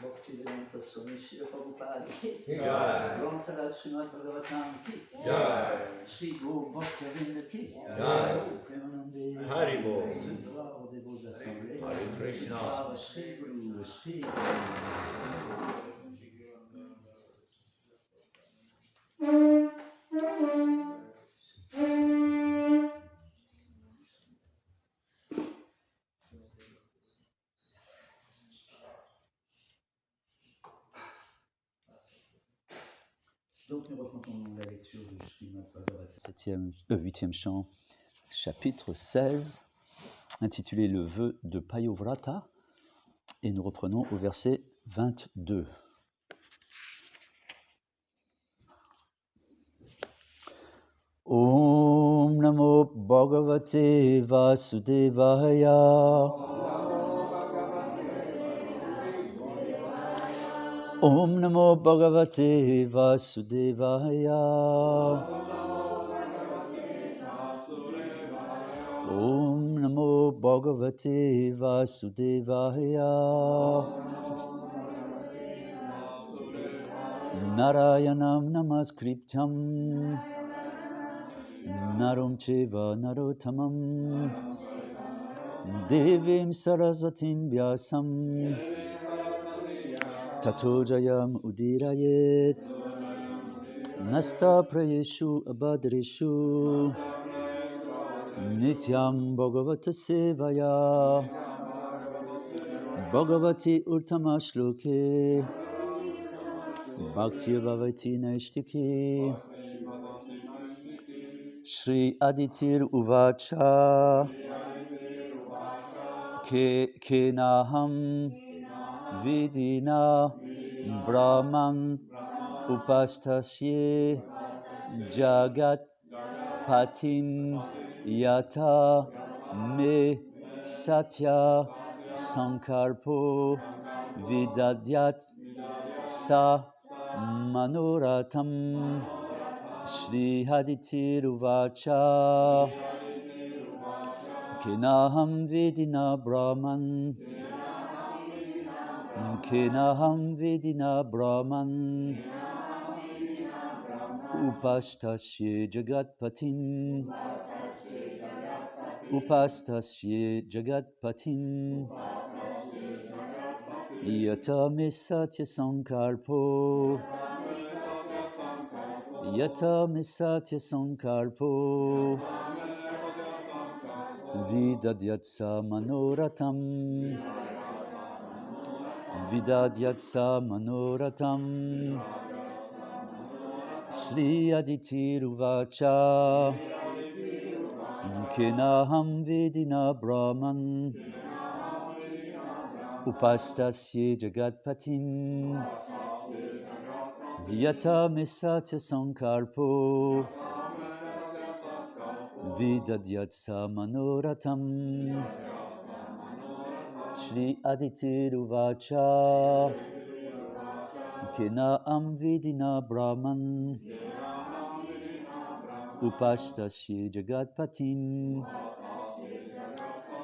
Bhaktivedanta Swami Srila Prabhupada ki Jai. Grantara Srimad Bhagavatam ki Jai. Shri Guru Bhaktivedanta ki Jai. Premanande Haribo. Bravo de vos assemblées Hare Krishna. Bravo Shri Guru Shri Donc nous reprenons la lecture du Srimad Bhagavatam, 8e chant, chapitre 16, intitulé Le vœu de Payovrata, et nous reprenons au verset 22. Om Namo Bhagavate Vasudevaya. Om Namo Bhagavate Vasudevaya. Om Namo Bhagavate Vasudevaya. Narayanam Namaskrityam Narum Cheva Narottamam Devim Saraswatim Vyasam Tato Jayam Udirayet Nasta Prayeshu Abadreshu Nityam Bhagavata Sevaya Bhagavati Uttama Shloke Bhakti Bhavati Naishtiki Shri Aditir Uvacha Kenaham Vidina Brahman Upastasye Jagat Patim Yata Me Satya Sankarpo Vidadyat Sa Manoratam Shri Haditir Uvacha Kenaham Vidina Brahman Kenaham Vidina Brahman Upastasye Jagatpatim Upastasye Jagatpatim Yata Me Satya Sankalpo Yata Me Satya Sankalpo Vidadyatsa Manoratam Vidadyatsa Manoratam Shri Aditir Uvacha Kenaham Vidina Brahman Upastasye Jagatpatim Yata Me Satya Sankalpo Vidadyatsa Manoratam Shri Aditir Uvacha Kenaham Vidina Brahman Upastasye Jagatpatim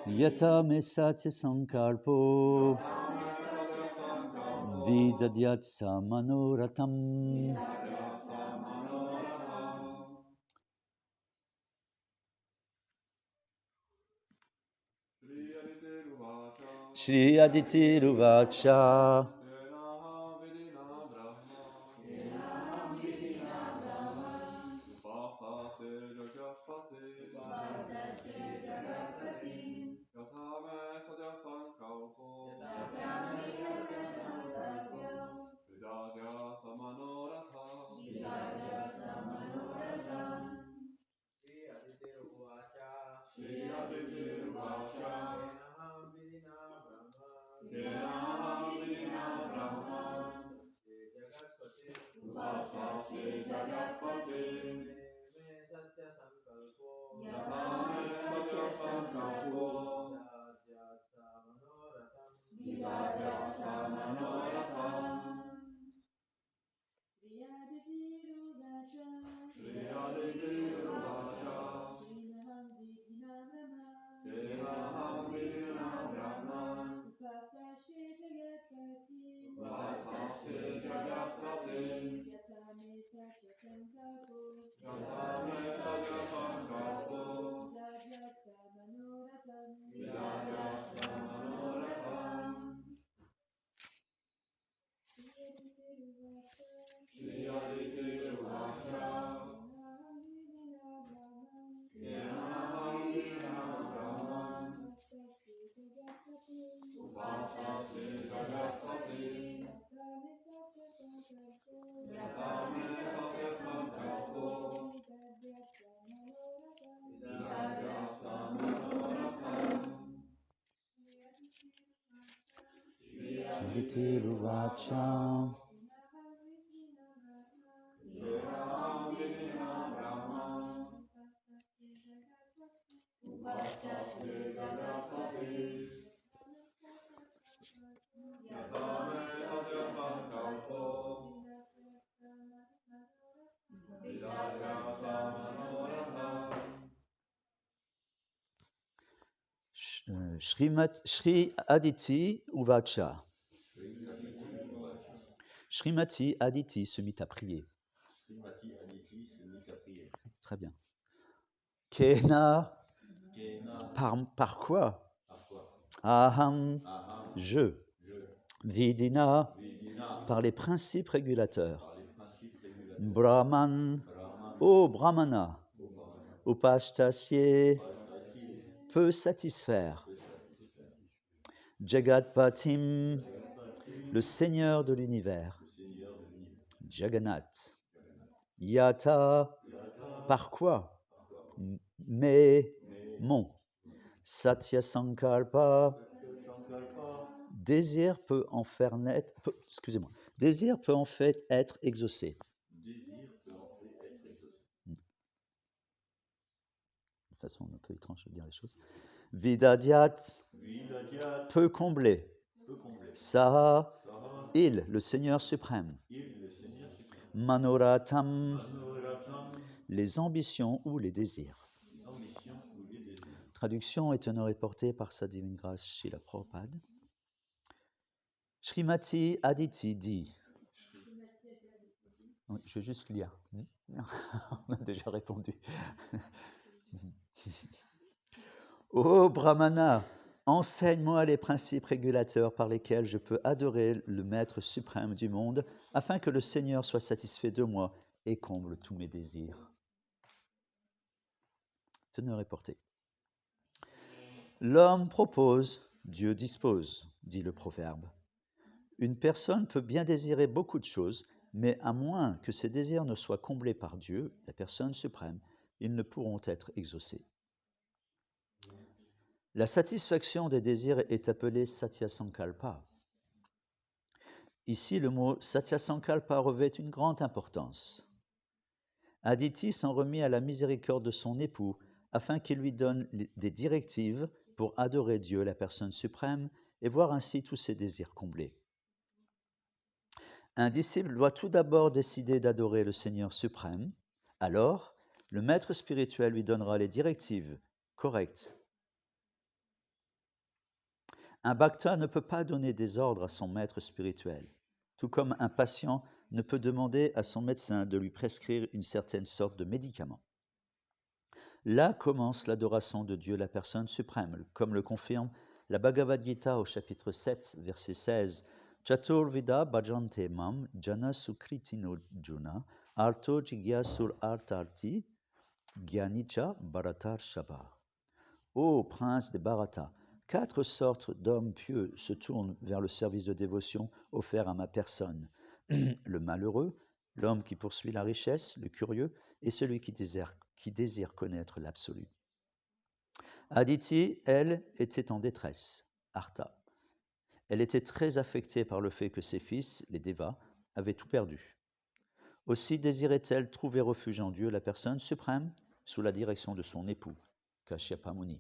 Yata Me Satya Sankalpo Vidadyatsa Manoratam. Shri Aditi Ruvacha Shriti Luvacha. Shri Aditi Uvacha. Shrimati Aditi se mit à prier. Très bien. Kena, par quoi? Aham, je. Vidina, par les principes régulateurs. Brahman, ô Brahmana. Upashtasye, peut satisfaire. Jagatpatim, le Seigneur de l'univers. Jagannath. Yata, par quoi? Mais, mon. Satya Sankalpa, désir peut en faire naître, désir peut en fait être exaucé. De façon un peu étrange de dire les choses. Vidadyat, peut combler. Saha, il, le Seigneur suprême. Manoratam, les ambitions ou les désirs. Traduction est honorée portée par sa divine grâce Srila Prabhupada. Shrimati Aditi dit. Je vais juste lire. On a déjà répondu. Ô Brahmana, enseigne-moi les principes régulateurs par lesquels je peux adorer le Maître suprême du monde, afin que le Seigneur soit satisfait de moi et comble tous mes désirs. Teneur est portée. L'homme propose, Dieu dispose, dit le proverbe. Une personne peut bien désirer beaucoup de choses, mais à moins que ses désirs ne soient comblés par Dieu, la personne suprême, ils ne pourront être exaucés. La satisfaction des désirs est appelée Satya Sankalpa. Ici, le mot Satya Sankalpa revêt une grande importance. Aditi s'en remit à la miséricorde de son époux afin qu'il lui donne des directives pour adorer Dieu, la personne suprême, et voir ainsi tous ses désirs comblés. Un disciple doit tout d'abord décider d'adorer le Seigneur suprême, alors le maître spirituel lui donnera les directives correctes. Un bhakta ne peut pas donner des ordres à son maître spirituel, tout comme un patient ne peut demander à son médecin de lui prescrire une certaine sorte de médicament. Là commence l'adoration de Dieu, la personne suprême, comme le confirme la Bhagavad Gita au chapitre 7, verset 16. Chaturvida bhajante mam jana sukritino juna arto jigyasur artarti gyanicha bharatar shaba. Ô prince des Bharata, 4 sortes d'hommes pieux se tournent vers le service de dévotion offert à ma personne. Le malheureux, l'homme qui poursuit la richesse, le curieux, et celui qui désire connaître l'absolu. Aditi, elle, était en détresse, Artha. Elle était très affectée par le fait que ses fils, les Devas, avaient tout perdu. Aussi désirait-elle trouver refuge en Dieu, la personne suprême, sous la direction de son époux, Kashyapa Muni.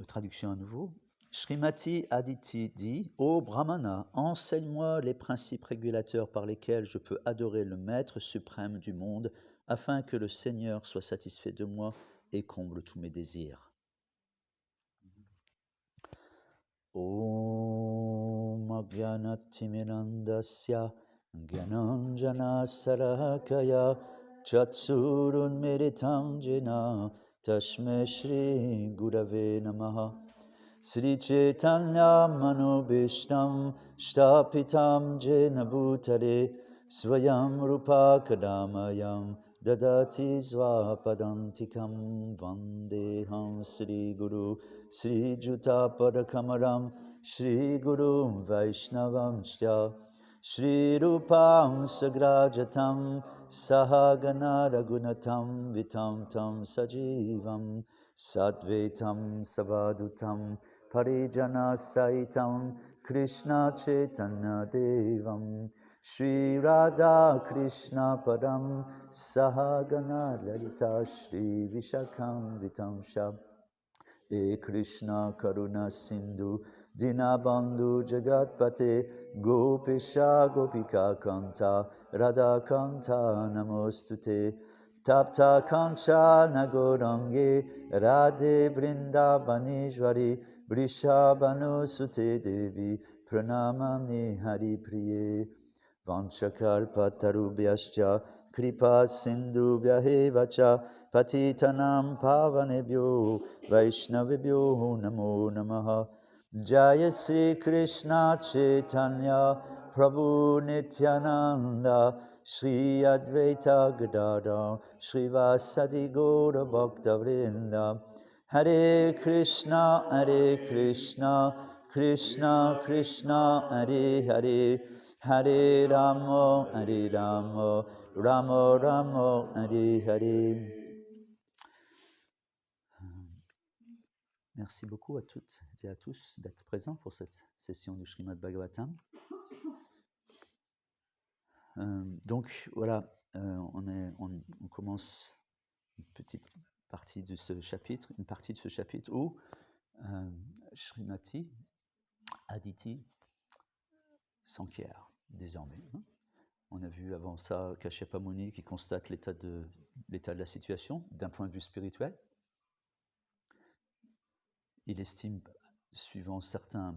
Traduction à nouveau. Shrimati Aditi dit, ô Brahmana, enseigne-moi les principes régulateurs par lesquels je peux adorer le Maître suprême du monde, afin que le Seigneur soit satisfait de moi et comble tous mes désirs. Om Jnanatimirandasya Gyananjana Sarakaya Chatsurunmiritam Jena Tashme Shri Gurave Namaha Sri Chaitanya Manobishtam Shtapitam Jena Bhutale Swayam Rupa Kadamayam Dadati Svapadantikam Vandeham Sri Guru Sri Juta Padakamaram Shri Guru Vaishnavam Shya Shri Rupam Sagrajatam Sahagana Ragunatam Vitam Tam Sajivam Sadvetam Savadutam Parijana Saitam Krishna Chaitanya Devam Shri Radha Krishna Padam Sahagana Lalita Shri Vishakam Vitam Shab E Krishna Karuna Sindhu Dinabandhu Jagatpate Gopisha Gopika Kanta Radha Kanta Namostute Tapta Kancha Nagorange Radhe Brindavanishvari Vrishabhanu Sute Devi Pranamami Hari Priye Vanchakalpatarubhyascha Kripa Sindhu Vyahevacha Patitanam Pavanebhyo Vaishnavibhyo Namo Namaha Jaya Sri Krishna Chaitanya Prabhu Nityananda Shri Advaita Gadadhar Shri Vasadi Gaura Bhakta Vrinda Hare Krishna Krishna Krishna Hare Hare Hare Ramo Ramo Ramo Hare Hare. Merci beaucoup à toutes et à tous d'être présents pour cette session du Srimad Bhagavatam. Donc voilà, on commence une petite partie de ce chapitre, où Srimati Aditi s'enquiert désormais. On a vu avant ça Kashyapa Muni qui constate l'état de la situation d'un point de vue spirituel. Il estime, suivant certains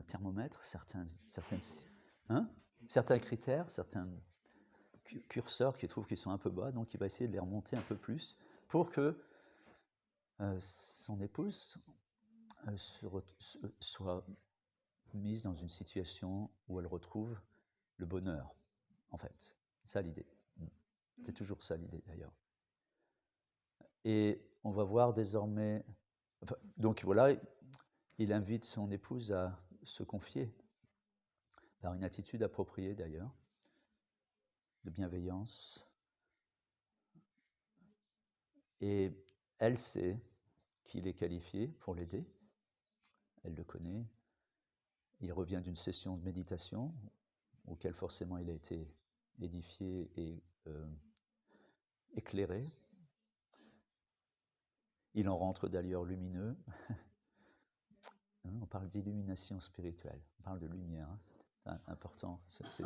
thermomètres, certains critères, certains curseurs qu'il trouve qu'ils sont un peu bas, donc il va essayer de les remonter un peu plus pour que son épouse soit mise dans une situation où elle retrouve le bonheur, en fait. C'est ça l'idée. C'est toujours ça l'idée d'ailleurs. Et on va voir désormais... donc voilà, il invite son épouse à se confier par une attitude appropriée d'ailleurs, de bienveillance. Et elle sait qu'il est qualifié pour l'aider. Elle le connaît. Il revient d'une session de méditation auquel forcément il a été édifié et éclairé. Il en rentre d'ailleurs lumineux. On parle d'illumination spirituelle, on parle de lumière, c'est important. Ces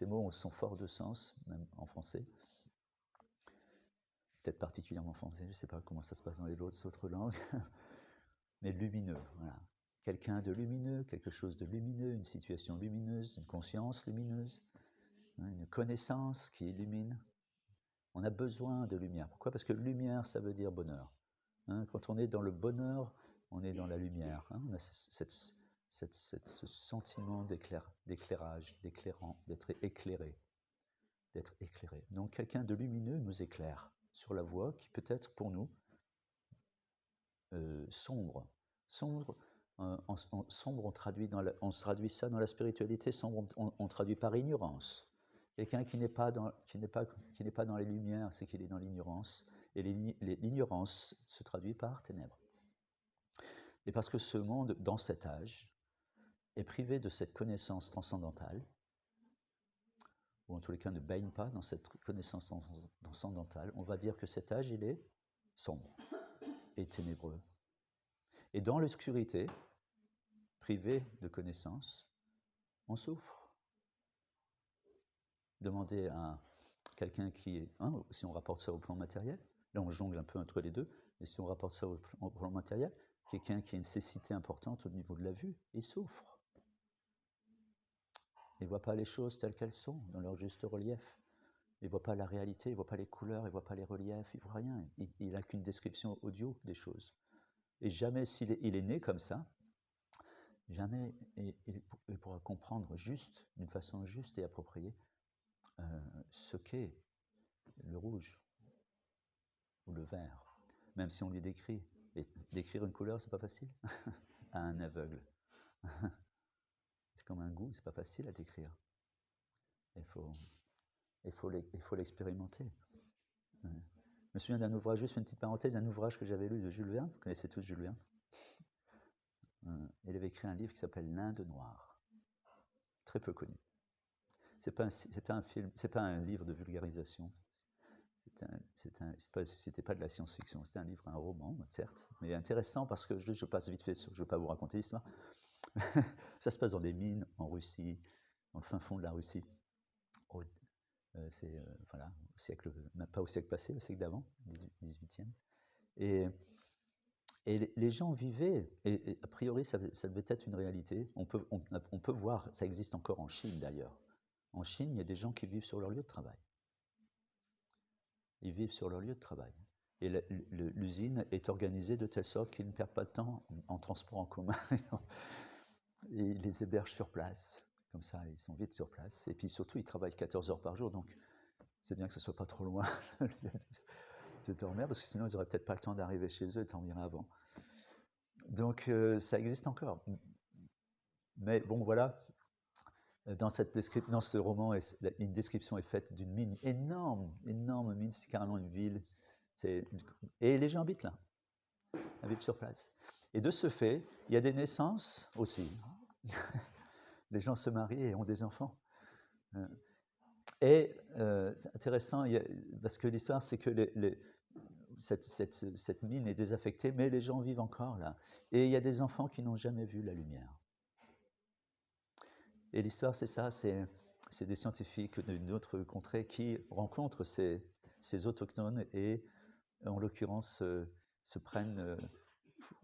mots sont forts de sens, même en français. Peut-être particulièrement en français, je ne sais pas comment ça se passe dans les autres langues. Mais lumineux, voilà. Quelqu'un de lumineux, quelque chose de lumineux, une situation lumineuse, une conscience lumineuse, une connaissance qui illumine. On a besoin de lumière. Pourquoi ? Parce que lumière, ça veut dire bonheur. Quand on est dans le bonheur, on est dans la lumière. On a ce sentiment d'éclairage, d'être éclairé. Donc quelqu'un de lumineux nous éclaire sur la voie qui peut être pour nous sombre. Sombre, on traduit ça dans la spiritualité. Sombre, on traduit par ignorance. Quelqu'un qui n'est pas dans les lumières, c'est qu'il est dans l'ignorance. Et l'ignorance se traduit par ténèbres. Et parce que ce monde, dans cet âge, est privé de cette connaissance transcendantale, ou en tous les cas ne baigne pas dans cette connaissance transcendantale, on va dire que cet âge, il est sombre et ténébreux. Et dans l'obscurité, privé de connaissance, on souffre. Demandez à quelqu'un qui est, si on rapporte ça au plan matériel, là on jongle un peu entre les deux, Et si on rapporte ça au plan matériel, quelqu'un qui a une cécité importante au niveau de la vue, il souffre. Il ne voit pas les choses telles qu'elles sont, dans leur juste relief. Il ne voit pas la réalité, il ne voit pas les couleurs, il ne voit pas les reliefs, il ne voit rien. Il n'a qu'une description audio des choses. Et jamais, s'il est né comme ça, jamais il pourra comprendre juste, d'une façon juste et appropriée, ce qu'est le rouge ou le vert. Même si on lui décrit. Et décrire une couleur, c'est pas facile à un aveugle. C'est comme un goût, c'est pas facile à décrire. Il faut l'expérimenter. Je me souviens d'un ouvrage, juste une petite parenthèse, d'un ouvrage que j'avais lu de Jules Verne. Vous connaissez tous Jules Verne. Il avait écrit un livre qui s'appelle L'Inde noire, très peu connu. C'est pas un film, c'est pas un livre de vulgarisation. C'était pas de la science-fiction, c'était un livre, un roman, certes, mais intéressant parce que je passe vite fait, je ne vais pas vous raconter l'histoire. Ça se passe dans des mines en Russie, dans le fin fond de la Russie. C'est voilà, au siècle, pas au siècle passé, au siècle d'avant, 18e. Et les gens vivaient, et a priori ça devait être une réalité. On peut voir, ça existe encore en Chine d'ailleurs. En Chine, il y a des gens qui vivent sur leur lieu de travail. Ils vivent sur leur lieu de travail. Et l'usine est organisée de telle sorte qu'ils ne perdent pas de temps en transport en commun. Et ils les hébergent sur place. Comme ça, ils sont vite sur place. Et puis surtout, ils travaillent 14 heures par jour. Donc, c'est bien que ce ne soit pas trop loin de dormir, parce que sinon, ils n'auraient peut-être pas le temps d'arriver chez eux et t'en virer avant. Donc, ça existe encore. Mais bon, voilà. Dans ce roman, une description est faite d'une mine énorme mine, c'est carrément une ville. Et les gens habitent là, habitent sur place. Et de ce fait, il y a des naissances aussi. Les gens se marient et ont des enfants. Et c'est intéressant, parce que l'histoire, c'est que cette mine est désaffectée, mais les gens vivent encore là. Et il y a des enfants qui n'ont jamais vu la lumière. Et l'histoire, c'est ça, c'est des scientifiques d'une autre contrée qui rencontrent ces autochtones et, en l'occurrence, se prennent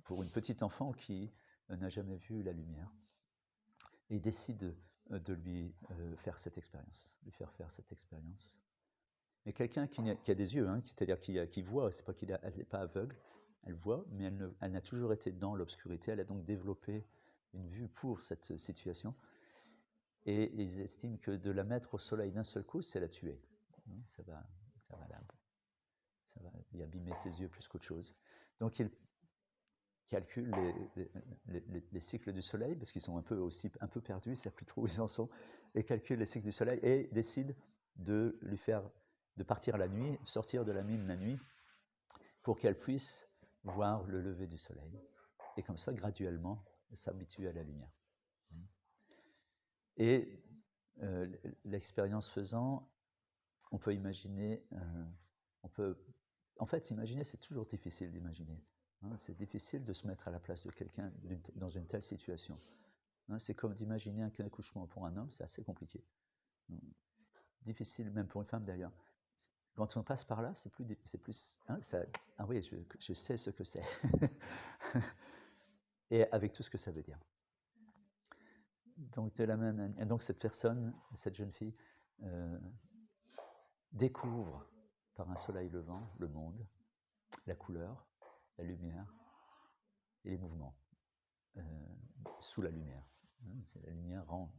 pour une petite enfant qui n'a jamais vu la lumière et décident de lui faire cette expérience, lui faire faire cette expérience. Mais quelqu'un qui a des yeux, hein, c'est-à-dire qui voit, c'est pas elle n'est pas aveugle, elle voit, mais elle n'a toujours été dans l'obscurité, elle a donc développé une vue pour cette situation. Et ils estiment que de la mettre au soleil d'un seul coup, c'est la tuer. Ça va y abîmer ses yeux plus qu'autre chose. Donc ils calculent les cycles du soleil, parce qu'ils sont un peu perdus, ils ne savent plus trop où ils en sont, et calculent les cycles du soleil et décident de lui faire de partir la nuit, sortir de la mine la nuit, pour qu'elle puisse voir le lever du soleil. Et comme ça, graduellement, s'habituer à la lumière. Et l'expérience faisant, on peut imaginer, en fait, imaginer, c'est toujours difficile d'imaginer. Hein, c'est difficile de se mettre à la place de quelqu'un dans une telle situation. Hein, c'est comme d'imaginer un accouchement pour un homme, c'est assez compliqué. Difficile, même pour une femme d'ailleurs. Quand on passe par là, c'est plus, hein, ah oui, je sais ce que c'est. Et avec tout ce que ça veut dire. Donc, donc cette personne, cette jeune fille, découvre par un soleil levant le monde, la couleur, la lumière et les mouvements sous la lumière. La lumière rend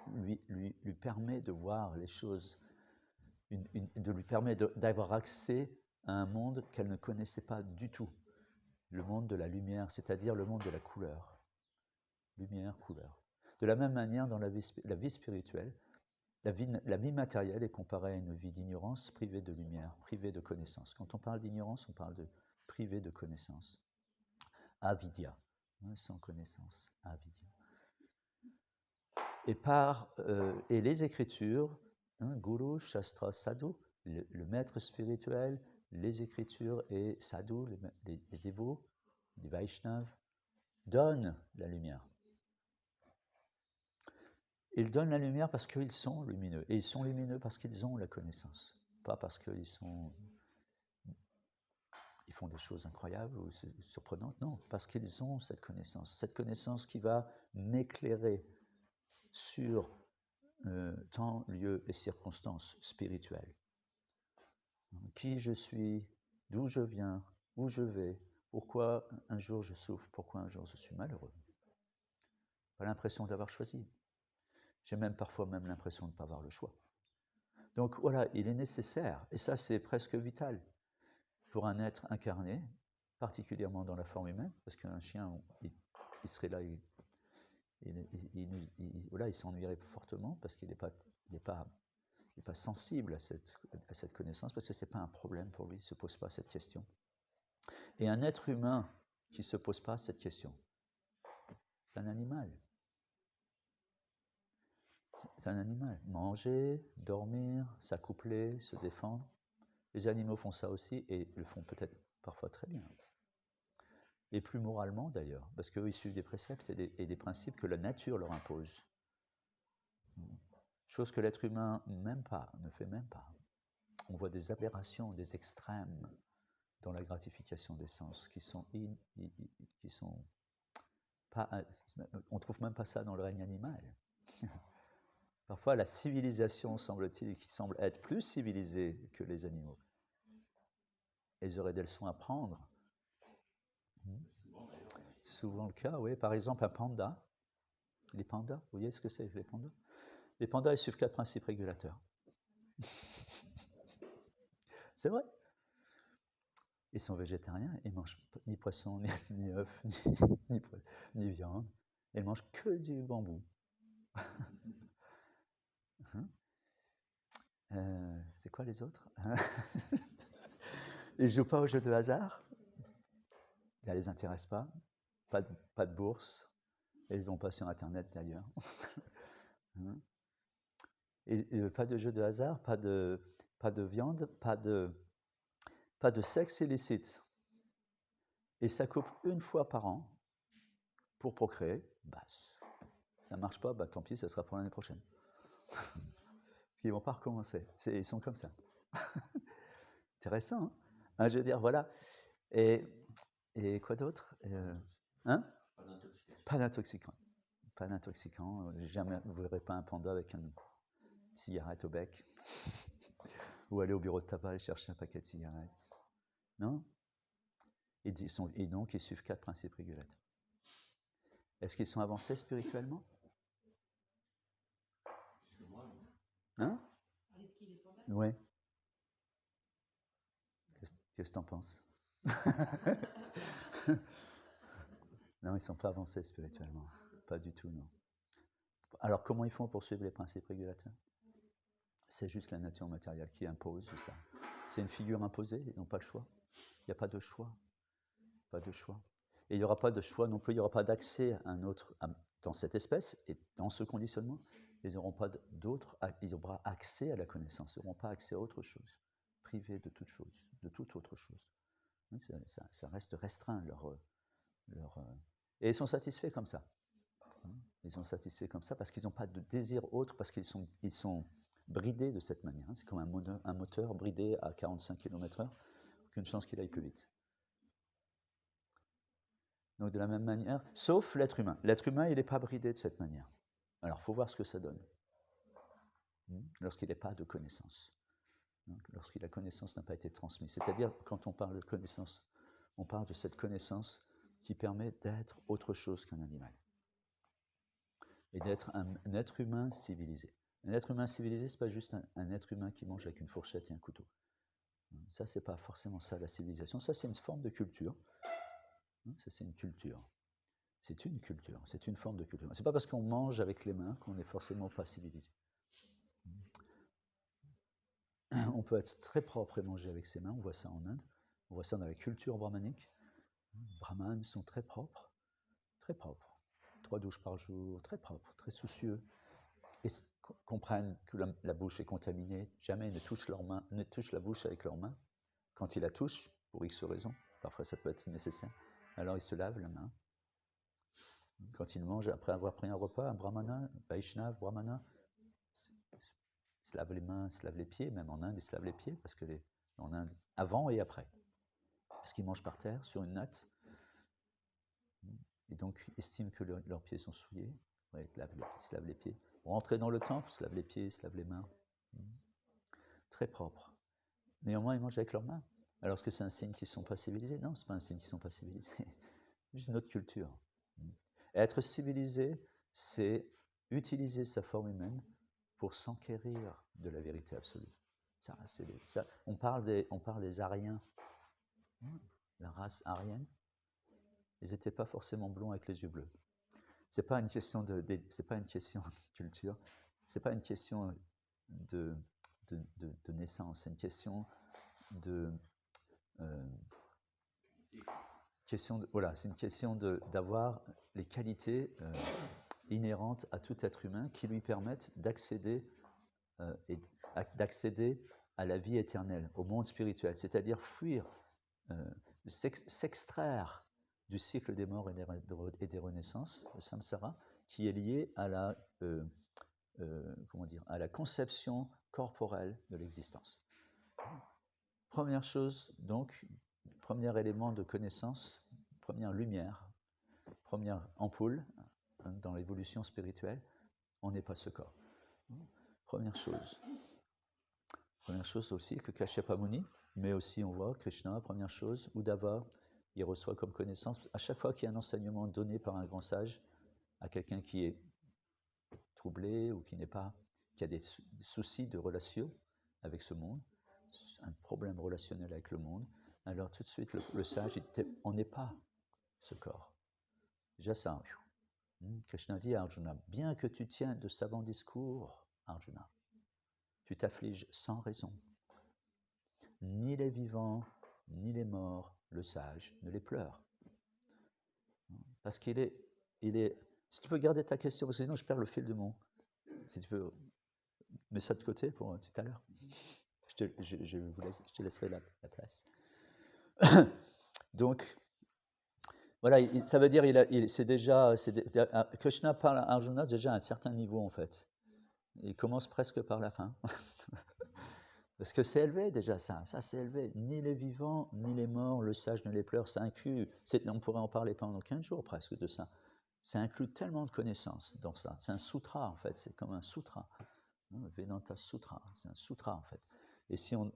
lui permet de voir les choses, de lui permettre d'avoir accès à un monde qu'elle ne connaissait pas du tout, le monde de la lumière, c'est-à-dire le monde de la couleur. Lumière, couleur. De la même manière, dans la vie spirituelle, la vie matérielle est comparée à une vie d'ignorance privée de lumière, privée de connaissance. Quand on parle d'ignorance, on parle de privée de connaissance. Avidya, sans connaissance, avidya. Et les Écritures, Guru, Shastra, Sadhu, le maître spirituel, les Écritures et Sadhu, les dévots, les Vaishnavas, donnent la lumière. Ils donnent la lumière parce qu'ils sont lumineux. Et ils sont lumineux parce qu'ils ont la connaissance. Pas parce qu'ils font des choses incroyables ou surprenantes. Non, parce qu'ils ont cette connaissance qui va m'éclairer sur temps, lieu et circonstances spirituelles. Qui je suis, d'où je viens, où je vais, pourquoi un jour je souffre, pourquoi un jour je suis malheureux. Pas l'impression d'avoir choisi. J'ai même parfois l'impression de ne pas avoir le choix. Donc voilà, il est nécessaire, et ça c'est presque vital, pour un être incarné, particulièrement dans la forme humaine, parce qu'un chien, il serait là, il s'ennuierait fortement, parce qu'il n'est pas sensible à cette connaissance, parce que ce n'est pas un problème pour lui, il ne se pose pas cette question. Et un être humain qui ne se pose pas cette question, c'est un animal. C'est un animal. Manger, dormir, s'accoupler, se défendre. Les animaux font ça aussi et le font peut-être parfois très bien. Et plus moralement d'ailleurs, parce qu'eux ils suivent des préceptes et des principes que la nature leur impose. Chose que l'être humain ne fait même pas. On voit des aberrations, des extrêmes dans la gratification des sens qui sont pas. On ne trouve même pas ça dans le règne animal. Parfois, la civilisation, semble-t-il, qui semble être plus civilisée que les animaux. Ils auraient des leçons à prendre. Souvent le cas, oui. Par exemple, un panda. Les pandas, vous voyez ce que c'est, les pandas? Les pandas, ils suivent 4 principes régulateurs. C'est vrai. Ils sont végétariens, ils ne mangent ni poisson, ni œufs, ni viande. Ils ne mangent que du bambou. C'est quoi les autres? Ils ne jouent pas aux jeux de hasard. Ça ne les intéresse pas. Pas de bourse. Et ils ne vont pas sur Internet d'ailleurs. Et pas de jeux de hasard, pas de viande, pas de sexe illicite. Et ça coupe une fois par an pour procréer. Ça ne marche pas, tant pis, ça sera pour l'année prochaine. Ils ne vont pas recommencer. Ils sont comme ça. Intéressant, hein? Je veux dire, voilà. Et quoi d'autre? Pas d'intoxicant. Pas d'intoxicant. Jamais, vous ne verrez pas un panda avec une cigarette au bec. Ou aller au bureau de tabac et chercher un paquet de cigarettes. Non? Et donc, ils suivent 4 principes régulateurs. Est-ce qu'ils sont avancés spirituellement? Hein? Oui. Qu'est-ce que tu en penses? Non, ils ne sont pas avancés spirituellement. Pas du tout, non. Alors, comment ils font pour suivre les principes régulateurs? C'est juste la nature matérielle qui impose ça. C'est une figure imposée, ils n'ont pas le choix. Il n'y a pas de choix. Pas de choix. Et il n'y aura pas de choix non plus, il n'y aura pas d'accès à un autre, dans cette espèce et dans ce conditionnement. Ils n'auront pas d'autres, ils auront accès à la connaissance, ils n'auront pas accès à autre chose, privés de toute chose, de toute autre chose. Ça reste restreint et ils sont satisfaits comme ça. Ils sont satisfaits comme ça parce qu'ils n'ont pas de désir autre, parce qu'ils sont bridés de cette manière. C'est comme un moteur bridé à 45 km/h, aucune chance qu'il aille plus vite. Donc de la même manière, sauf l'être humain. L'être humain, il n'est pas bridé de cette manière. Alors, il faut voir ce que ça donne. Lorsqu'il n'est pas de connaissance. Lorsque la connaissance n'a pas été transmise. C'est-à-dire, quand on parle de connaissance, on parle de cette connaissance qui permet d'être autre chose qu'un animal. Et d'être un être humain civilisé. Un être humain civilisé, ce n'est pas juste un être humain qui mange avec une fourchette et un couteau. Ça, ce n'est pas forcément ça, la civilisation. Ça, c'est une forme de culture. Ça, c'est une culture. C'est une culture, c'est une forme de culture. Ce n'est pas parce qu'on mange avec les mains qu'on n'est forcément pas civilisé. On peut être très propre et manger avec ses mains, on voit ça en Inde, on voit ça dans la culture brahmanique. Les brahmanes sont très propres, 3 douches par jour, très propres, très soucieux, et comprennent que la bouche est contaminée, jamais ne touchent la bouche avec leurs mains. Quand ils la touchent, pour X raisons, parfois ça peut être nécessaire, alors ils se lavent la main. Quand ils mangent, après avoir pris un repas, un brahmana, Vaishnav, brahmana, se lave les mains, se lave les pieds, même en Inde, ils se lavent les pieds, parce que en Inde, avant et après. parce qu'ils mangent par terre, sur une natte, et donc estiment que leurs pieds sont souillés. Ouais, ils se lavent les pieds. Rentrer dans le temple, se lavent les pieds, se lavent les mains. Très propre. Néanmoins, ils mangent avec leurs mains. Alors, est-ce que c'est un signe qu'ils ne sont pas civilisés? Non, ce n'est pas un signe qu'ils ne sont pas civilisés. C'est juste notre culture. Et être civilisé, c'est utiliser sa forme humaine pour s'enquérir de la vérité absolue. On parle des Aryens, la race aryenne. Ils n'étaient pas forcément blonds avec les yeux bleus. C'est pas une question c'est pas une question de culture, c'est pas une question de naissance, c'est une question c'est une question d'avoir les qualités inhérentes à tout être humain qui lui permettent d'accéder à la vie éternelle, au monde spirituel, c'est-à-dire fuir, s'extraire du cycle des morts et des renaissances, le samsara, qui est lié à la conception corporelle de l'existence. Première chose, donc, premier élément de connaissance, première lumière, première ampoule dans l'évolution spirituelle, on n'est pas ce corps. Première chose. Première chose aussi que Kashyapa Muni, mais aussi on voit Krishna, première chose, Uddhava, il reçoit comme connaissance, à chaque fois qu'il y a un enseignement donné par un grand sage à quelqu'un qui est troublé ou qui a des soucis de relation avec ce monde, un problème relationnel avec le monde, alors tout de suite le sage, on n'est pas ce corps. Déjà ça, Krishna dit à Arjuna, bien que tu tiennes de savants discours, Arjuna, tu t'affliges sans raison. Ni les vivants, ni les morts, le sage ne les pleure. Parce qu'il est... Si tu peux garder ta question, parce que sinon je perds le fil de mon... Si tu peux... Mets ça de côté pour tout à l'heure. Je te laisserai la place. Donc, voilà, ça veut dire Krishna parle à Arjuna déjà à un certain niveau en fait. Il commence presque par la fin. Parce que c'est élevé déjà ça c'est élevé. Ni les vivants, ni les morts, le sage ne les pleure, ça inclut, on pourrait en parler pendant 15 jours presque de ça. Ça inclut tellement de connaissances dans ça. C'est un sutra en fait, c'est comme un sutra. Vedanta Sutra, c'est un sutra en fait. Et si on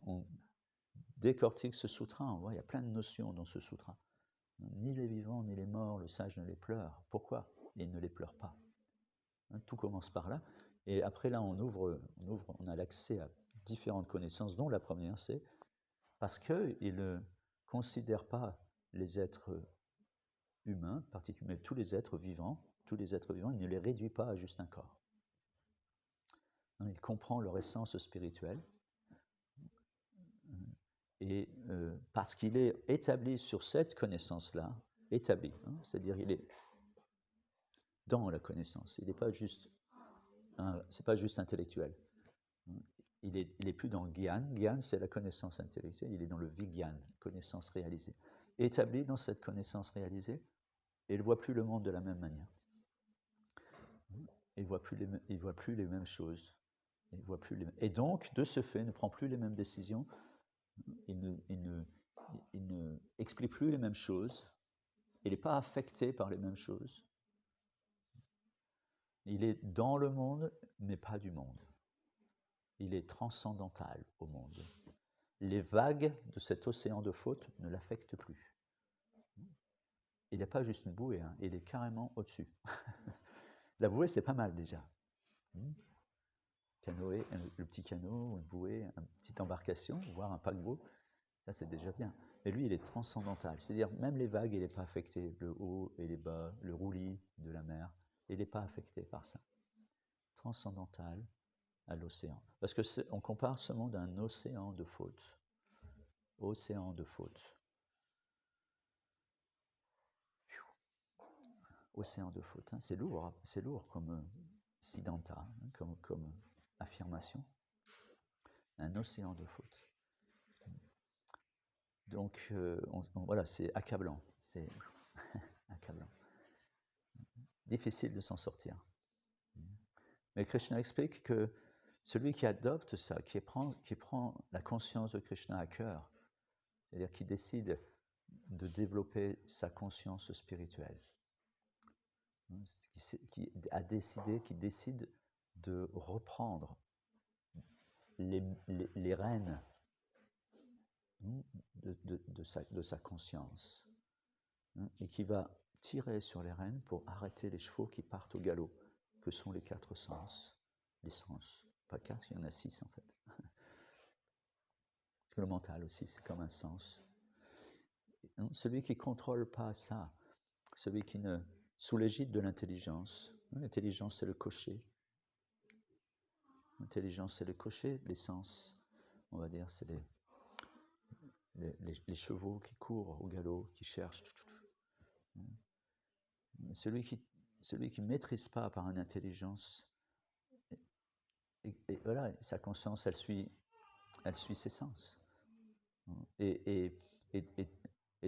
décortique ce sutra, on voit il y a plein de notions dans ce sutra. Ni les vivants, ni les morts, le sage ne les pleure. Pourquoi? Il ne les pleure pas. Tout commence par là. Et après là, on a l'accès à différentes connaissances, dont la première, c'est parce qu'il ne considère pas les êtres humains, particulièrement tous les êtres vivants, il ne les réduit pas à juste un corps. Il comprend leur essence spirituelle. Et parce qu'il est établi sur cette connaissance-là, c'est-à-dire il est dans la connaissance, il n'est pas juste, c'est pas juste intellectuel. Il est plus dans le Gyan. Gyan, c'est la connaissance intellectuelle. Il est dans le Vigyan, connaissance réalisée. Établi dans cette connaissance réalisée, il ne voit plus le monde de la même manière. Il ne voit plus les mêmes choses. Et donc, de ce fait, il ne prend plus les mêmes décisions. Il ne explique plus les mêmes choses. Il n'est pas affecté par les mêmes choses. Il est dans le monde, mais pas du monde. Il est transcendantal au monde. Les vagues de cet océan de faute ne l'affectent plus. Il n'est pas juste une bouée, il est carrément au-dessus. La bouée, c'est pas mal déjà. Canoë, le petit canot, une bouée, une petite embarcation, voire un paquebot, ça c'est déjà bien. Mais lui, il est transcendantal, c'est-à-dire même les vagues, il n'est pas affecté, le haut et les bas, le roulis de la mer, il n'est pas affecté par ça. Transcendantal à l'océan. Parce qu'on compare ce monde à un océan de faute. Océan de faute. Océan de faute. C'est lourd comme siddhanta, comme affirmation. Un océan de faute. Donc, voilà, c'est accablant. C'est accablant. Difficile de s'en sortir. Mais Krishna explique que celui qui adopte ça, qui prend la conscience de Krishna à cœur, c'est-à-dire qui décide de développer sa conscience spirituelle, qui décide de reprendre les rênes de sa conscience, et qui va tirer sur les rênes pour arrêter les chevaux qui partent au galop, que sont les 4 sens. Les sens, pas 4, il y en a 6 en fait. Parce que le mental aussi, c'est comme un sens. Celui qui ne contrôle pas ça, celui qui ne, sous l'égide de l'intelligence, l'intelligence c'est le cocher. L'intelligence c'est le cocher, les sens, on va dire, c'est les chevaux qui courent au galop, qui cherchent. Celui qui ne maîtrise pas par une intelligence, et voilà, sa conscience, elle suit ses sens. Et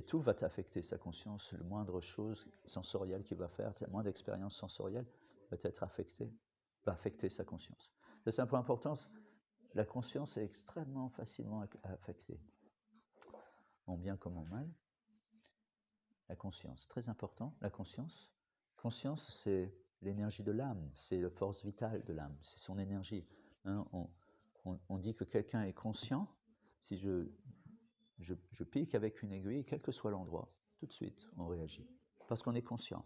tout va t'affecter, sa conscience, le moindre chose sensorielle qu'il va faire, le moindre expérience sensorielle va être affectée, va affecter sa conscience. Ça, c'est un point important. La conscience est extrêmement facilement affectée, en bien comme en mal. La conscience, très important, la conscience. Conscience, c'est l'énergie de l'âme, c'est la force vitale de l'âme, c'est son énergie. On dit que quelqu'un est conscient si je pique avec une aiguille, quel que soit l'endroit, tout de suite, on réagit. Parce qu'on est conscient.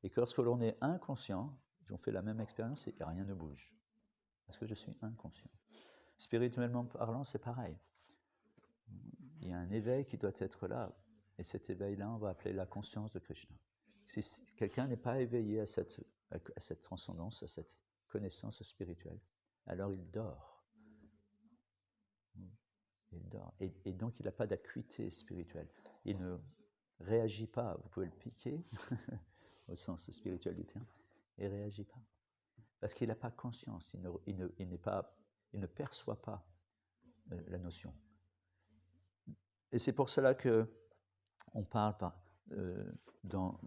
Et que lorsque l'on est inconscient, on fait la même expérience et rien ne bouge. Parce que je suis inconscient. Spirituellement parlant, c'est pareil. Il y a un éveil qui doit être là. Et cet éveil-là, on va appeler la conscience de Krishna. Si quelqu'un n'est pas éveillé à cette transcendance, à cette connaissance spirituelle, alors il dort. Il dort. Et donc, il n'a pas d'acuité spirituelle. Il ne réagit pas. Vous pouvez le piquer, au sens spirituel du terme, et il ne réagit pas. Parce qu'il n'a pas conscience, il ne perçoit pas la notion. Et c'est pour cela qu'on parle dans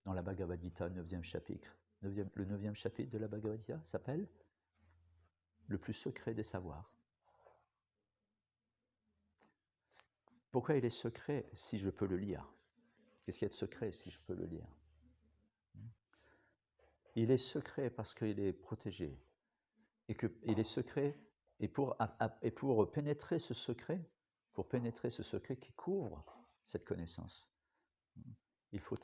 la Bhagavad Gita, le 9e chapitre. Le 9e chapitre de la Bhagavad Gita s'appelle « Le plus secret des savoirs ». Pourquoi il est secret si je peux le lire? Qu'est-ce qu'il y a de secret si je peux le lire? Il est secret parce qu'il est protégé. Et qu'il est secret, et pour pénétrer ce secret, qui couvre cette connaissance, il faut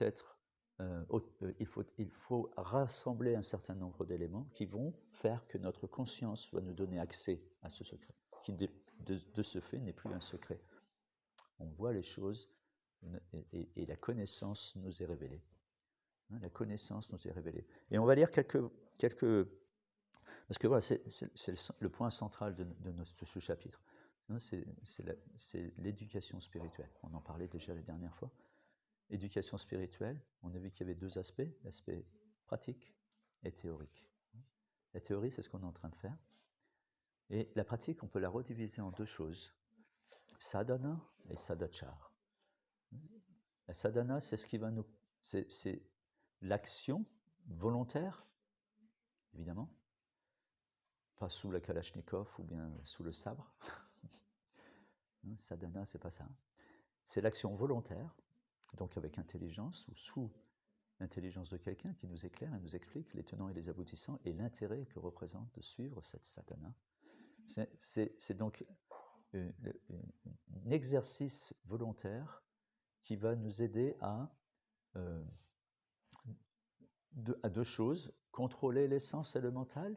rassembler un certain nombre d'éléments qui vont faire que notre conscience va nous donner accès à ce secret, qui de ce fait n'est plus un secret. On voit les choses et la connaissance nous est révélée. La connaissance nous est révélée. Et on va lire quelques parce que voilà, c'est le point central de ce chapitre. C'est l'éducation spirituelle. On en parlait déjà la dernière fois. Éducation spirituelle, on a vu qu'il y avait 2 aspects, l'aspect pratique et théorique. La théorie, c'est ce qu'on est en train de faire. Et la pratique, on peut la rediviser en 2 choses, sadhana et sadachar. La sadhana, c'est ce qui va c'est l'action volontaire, évidemment, pas sous la Kalachnikov ou bien sous le sabre. Sadhana, c'est pas ça. C'est l'action volontaire, donc avec intelligence ou sous l'intelligence de quelqu'un qui nous éclaire et nous explique les tenants et les aboutissants et l'intérêt que représente de suivre cette sadhana. C'est donc un exercice volontaire qui va nous aider à 2 choses, contrôler l'essence et le mental,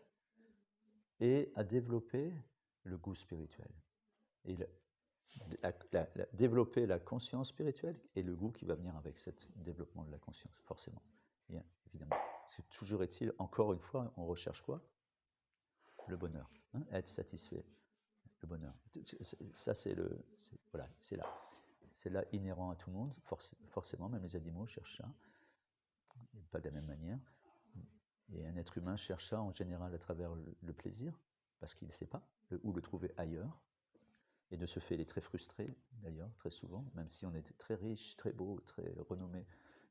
et à développer le goût spirituel. Et développer la conscience spirituelle et le goût qui va venir avec ce développement de la conscience, forcément. Et évidemment. Toujours est-il, encore une fois, on recherche quoi? Le bonheur. Être satisfait. Le bonheur. Ça, c'est là. C'est là inhérent à tout le monde, forcément, même les animaux cherchent ça. Pas de la même manière. Et un être humain cherche ça en général à travers le plaisir, parce qu'il ne sait pas où le trouver ailleurs. Et de ce fait, il est très frustré, d'ailleurs, très souvent, même si on était très riche, très beau, très renommé.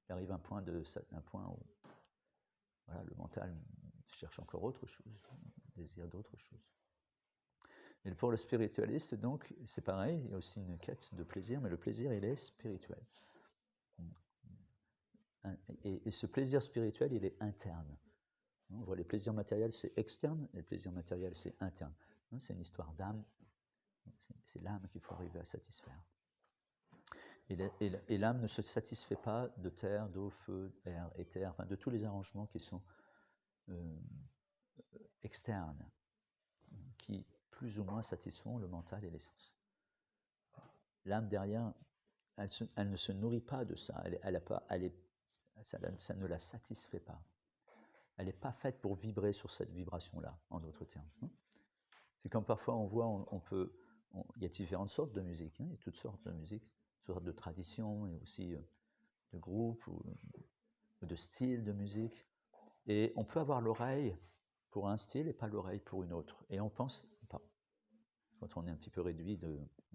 Il arrive un point où voilà, le mental cherche encore autre chose, désire d'autre chose. Et pour le spiritualiste, donc, c'est pareil, il y a aussi une quête de plaisir, mais le plaisir, il est spirituel. Et ce plaisir spirituel, il est interne. On voit les plaisirs matériels, c'est externe, et le plaisir matériel, c'est interne. C'est une histoire d'âme, c'est l'âme qu'il faut arriver à satisfaire. Et l'âme ne se satisfait pas de terre, d'eau, feu, air, éther, enfin de tous les arrangements qui sont externes, qui plus ou moins satisfont le mental et l'essence. L'âme derrière, elle ne se nourrit pas de ça, ça ne la satisfait pas. Elle n'est pas faite pour vibrer sur cette vibration-là, en d'autres termes. C'est comme parfois on voit, il y a différentes sortes de musique, il y a toutes sortes de musique, toutes sortes de traditions, et aussi de groupes ou de styles de musique. Et on peut avoir l'oreille pour un style et pas l'oreille pour une autre. Et on pense, quand on est un petit peu réduit,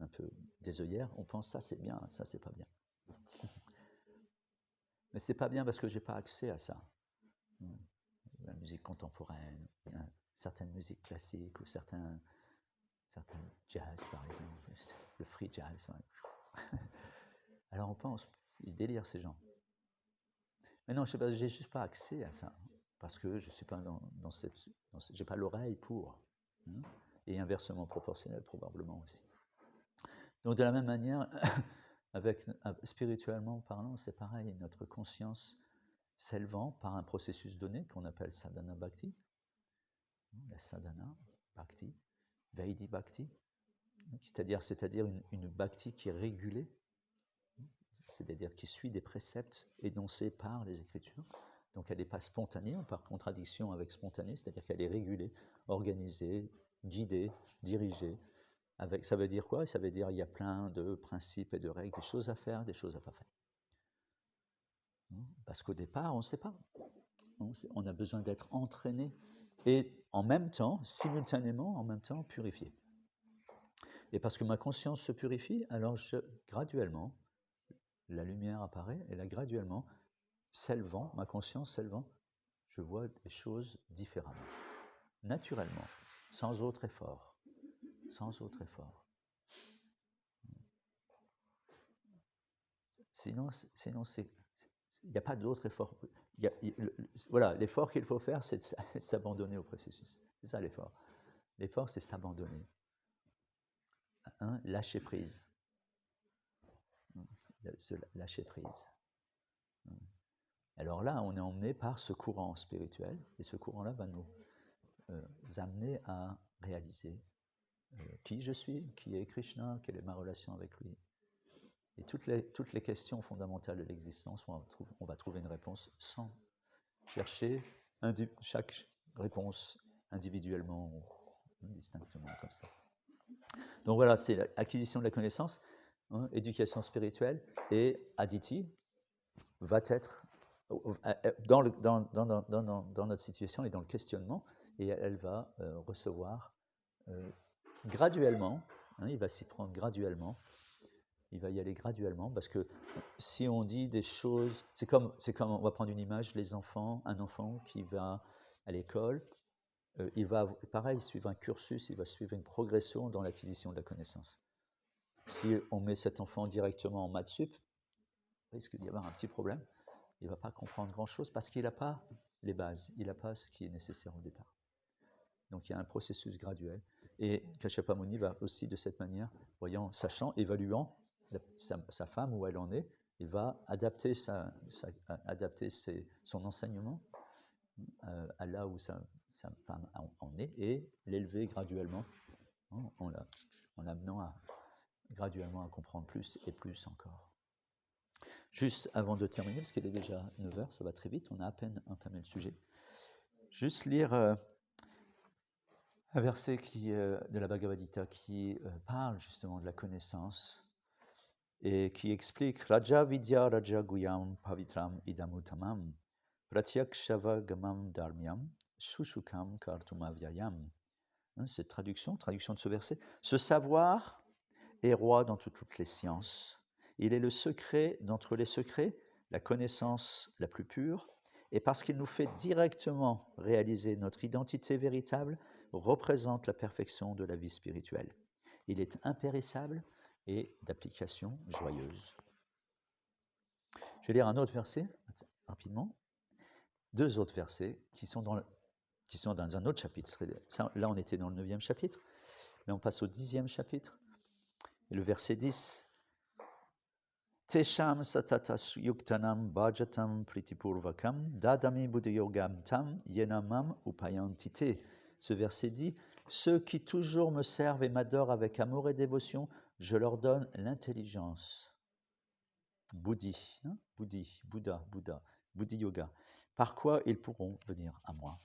un peu des œillères, on pense ça c'est bien, ça c'est pas bien. Mais c'est pas bien parce que j'ai pas accès à ça. La musique contemporaine, certaines musiques classiques ou certains jazz par exemple, le free jazz. Alors on pense, ils délirent ces gens. Mais non, je sais pas, j'ai juste pas accès à ça parce que je suis pas j'ai pas l'oreille pour. Et inversement proportionnel probablement aussi. Donc de la même manière, spirituellement parlant, c'est pareil, notre conscience s'élevant par un processus donné qu'on appelle sadhana bhakti, la sadhana bhakti, Vaidhi bhakti, c'est-à-dire une bhakti qui est régulée, c'est-à-dire qui suit des préceptes énoncés par les Écritures. Donc elle n'est pas spontanée, par contradiction avec spontanée, c'est-à-dire qu'elle est régulée, organisée, guidée, dirigée. Ça veut dire quoi? Ça veut dire qu'il y a plein de principes et de règles, des choses à faire, des choses à ne pas faire. Parce qu'au départ, on ne sait pas. On a besoin d'être entraîné et en même temps, simultanément, en même temps, purifié. Et parce que ma conscience se purifie, alors graduellement, la lumière apparaît et là, graduellement, ma conscience s'élevant, je vois des choses différemment, naturellement, sans autre effort. Sans autre effort. Sinon il n'y a pas d'autre effort. Voilà, l'effort qu'il faut faire, c'est de s'abandonner au processus. C'est ça l'effort. L'effort, c'est s'abandonner. Lâcher prise. Lâcher prise. Alors là, on est emmené par ce courant spirituel, et ce courant-là va nous amener à réaliser qui je suis, qui est Krishna, quelle est ma relation avec lui. Et toutes les questions fondamentales de l'existence, on va trouver une réponse sans chercher chaque réponse individuellement ou distinctement, comme ça. Donc voilà, c'est l'acquisition de la connaissance, éducation spirituelle, et Aditi va être dans notre situation et dans le questionnement, et elle va recevoir graduellement, il va s'y prendre graduellement, il va y aller graduellement, parce que si on dit des choses, c'est comme on va prendre une image, un enfant qui va à l'école, il va, pareil, suivre un cursus, il va suivre une progression dans l'acquisition de la connaissance. Si on met cet enfant directement en maths sup, il risque d'y avoir un petit problème, il ne va pas comprendre grand-chose parce qu'il n'a pas les bases, il n'a pas ce qui est nécessaire au départ. Donc il y a un processus graduel. Et Kashyapa Muni va aussi de cette manière, sachant, évaluant sa femme où elle en est, il va adapter son enseignement à là où sa femme en est et l'élever graduellement en l'amenant graduellement à comprendre plus et plus encore. Juste avant de terminer, parce qu'il est déjà 9h, ça va très vite, on a à peine entamé le sujet. Juste lire un verset de la Bhagavad Gita qui parle justement de la connaissance et qui explique Raja Vidya Raja Guyam Pavitram Idamutamam Pratyakshava Gamam Dharmyam Shushukam Kartumavyayam. Cette traduction de ce verset. Ce savoir est roi dans toutes les sciences. Il est le secret d'entre les secrets, la connaissance la plus pure, et parce qu'il nous fait directement réaliser notre identité véritable, représente la perfection de la vie spirituelle. Il est impérissable et d'application joyeuse. Je vais lire un autre verset, rapidement. 2 autres versets qui sont dans un autre chapitre. Là, on était dans le 9e chapitre, mais on passe au 10e chapitre. Et le verset 10. Tesham satatas yuktanam bhajatam pritipurvakam dadami buddhayogam tam yenamam upayantite. Ce verset dit, ceux qui toujours me servent et m'adorent avec amour et dévotion, je leur donne l'intelligence. Buddhi, Bouddha, Buddhi Yoga. Par quoi ils pourront venir à moi?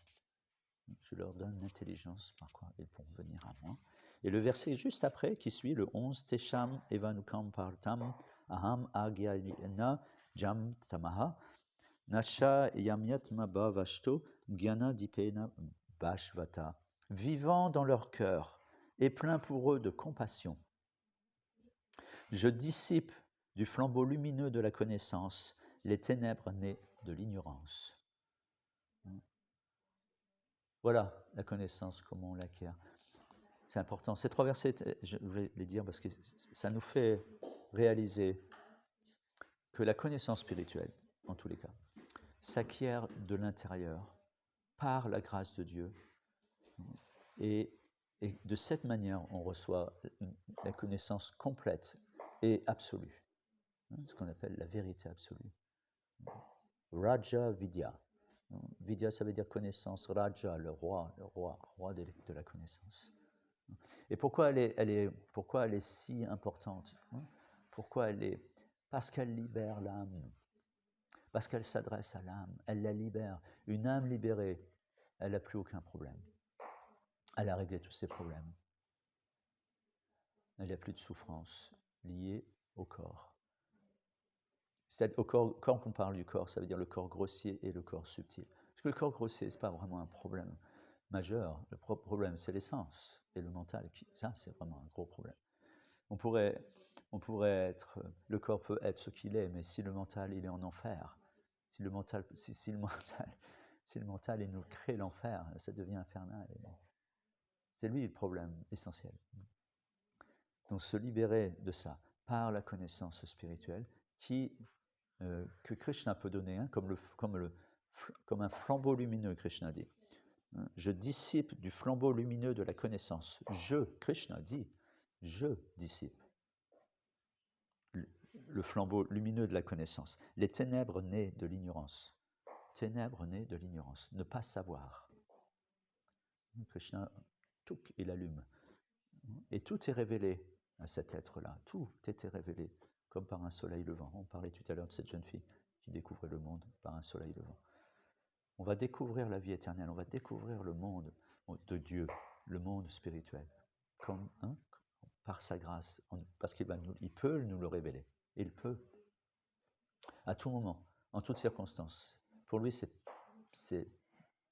Je leur donne l'intelligence par quoi ils pourront venir à moi. Et le verset juste après, qui suit, le 11, Tesham evanukam partam aham agyayana jam tamaha nasha yamyatma bhavashto gyana dipena bhashvata. Vivant dans leur cœur et plein pour eux de compassion, je dissipe du flambeau lumineux de la connaissance les ténèbres nées de l'ignorance. Voilà la connaissance, comment on l'acquiert. C'est important. Ces 3 versets, je vais les dire parce que ça nous fait réaliser que la connaissance spirituelle, en tous les cas, s'acquiert de l'intérieur par la grâce de Dieu. Et de cette manière, on reçoit la connaissance complète et absolue, ce qu'on appelle la vérité absolue. Raja Vidya. Vidya, ça veut dire connaissance. Raja, le roi de la connaissance. Et pourquoi elle est si importante? Pourquoi elle est? Parce qu'elle libère l'âme. Parce qu'elle s'adresse à l'âme. Elle la libère. Une âme libérée, elle n'a plus aucun problème. Elle a réglé tous ses problèmes. Il n'y a plus de souffrance liée au corps. C'est-à-dire au corps, quand on parle du corps, ça veut dire le corps grossier et le corps subtil. Parce que le corps grossier, ce n'est pas vraiment un problème majeur. Le problème, c'est l'essence et le mental. Ça, c'est vraiment un gros problème. On pourrait être, le corps peut être ce qu'il est, mais si le mental, il est en enfer, si le mental, il nous crée l'enfer, ça devient infernal. C'est lui le problème essentiel. Donc se libérer de ça par la connaissance spirituelle que Krishna peut donner, comme un flambeau lumineux, Krishna dit. Je dissipe du flambeau lumineux de la connaissance. Krishna dit, je dissipe le flambeau lumineux de la connaissance. Les ténèbres nées de l'ignorance. Ténèbres nées de l'ignorance. Ne pas savoir. Krishna, il allume. Et tout est révélé à cet être-là. Tout était révélé, comme par un soleil levant. On parlait tout à l'heure de cette jeune fille qui découvrait le monde par un soleil levant. On va découvrir la vie éternelle, on va découvrir le monde de Dieu, le monde spirituel, par sa grâce, parce qu'il peut nous le révéler. Il peut, à tout moment, en toutes circonstances. Pour lui, ça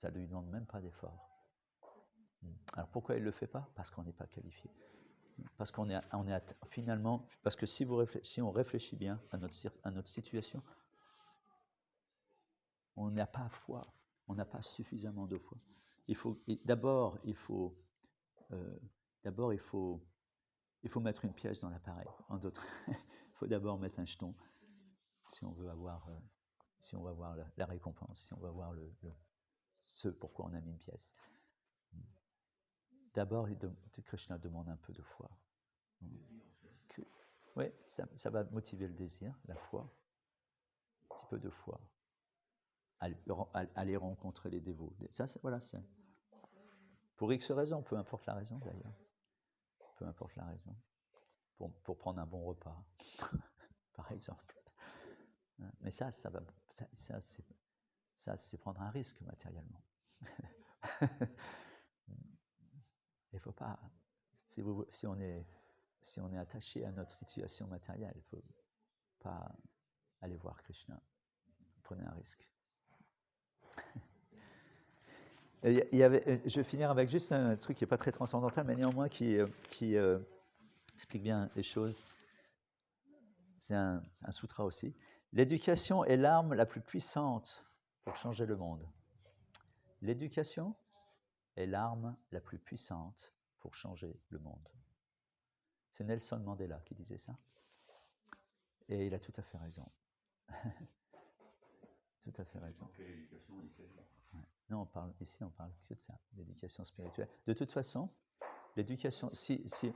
ne lui demande même pas d'effort. Alors pourquoi il ne le fait pas? Parce qu'on n'est pas qualifié. Parce qu'on est finalement, parce que si on réfléchit bien à notre situation, on n'a pas foi, on n'a pas suffisamment de foi. D'abord, il faut mettre une pièce dans l'appareil. Il faut d'abord mettre un jeton si on veut avoir la récompense, si on veut avoir ce pourquoi on a mis une pièce. D'abord, Krishna demande un peu de foi. Oui, ça va motiver le désir, la foi, un petit peu de foi. Aller rencontrer les dévots. Ça, voilà, c'est. Pour X raisons, peu importe la raison d'ailleurs. Peu importe la raison. Pour prendre un bon repas, par exemple. Mais ça c'est prendre un risque matériellement. Il ne faut pas. Si on est attaché à notre situation matérielle, il ne faut pas aller voir Krishna. Prenez un risque. Je vais finir avec juste un truc qui n'est pas très transcendantal, mais néanmoins qui explique bien les choses. C'est un sutra aussi. L'éducation est l'arme la plus puissante pour changer le monde. L'éducation est l'arme la plus puissante pour changer le monde. C'est Nelson Mandela qui disait ça. Et il a tout à fait raison. Tout à fait raison. Quelle éducation il s'agit? Non, ici on parle que de ça, d'éducation spirituelle. De toute façon, l'éducation, si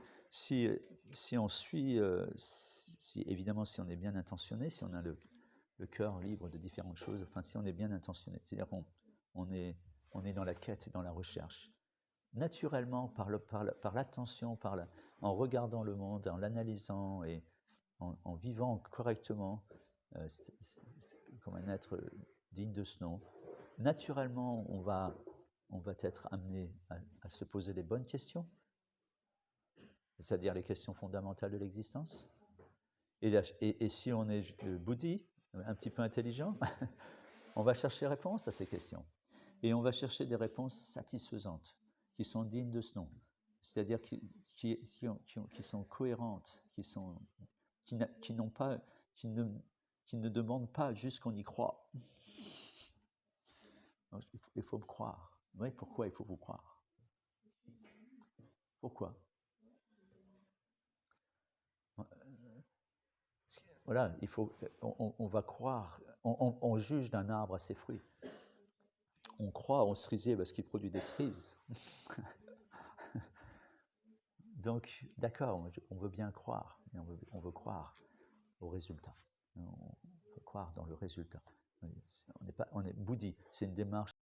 on suit, évidemment, si on est bien intentionné, si on a le cœur libre de différentes choses, enfin, si on est bien intentionné, c'est-à-dire qu'on est dans la quête, dans la recherche, naturellement, par l'attention, en regardant le monde, en l'analysant et en vivant correctement, comme un être digne de ce nom, naturellement, on va être amené à se poser les bonnes questions, c'est-à-dire les questions fondamentales de l'existence. Et si on est bouddhi, un petit peu intelligent, on va chercher réponse à ces questions. Et on va chercher des réponses satisfaisantes, qui sont dignes de ce nom, c'est-à-dire qui sont cohérentes, qui ne demandent pas juste qu'on y croit. Il faut me croire. Oui, pourquoi il faut vous croire? Pourquoi? Voilà, on va croire, on juge d'un arbre à ses fruits. On croit au cerisier parce qu'il produit des cerises. Donc, d'accord, on veut bien croire, mais on veut croire au résultat. On veut croire dans le résultat. On est bouddhi, c'est une démarche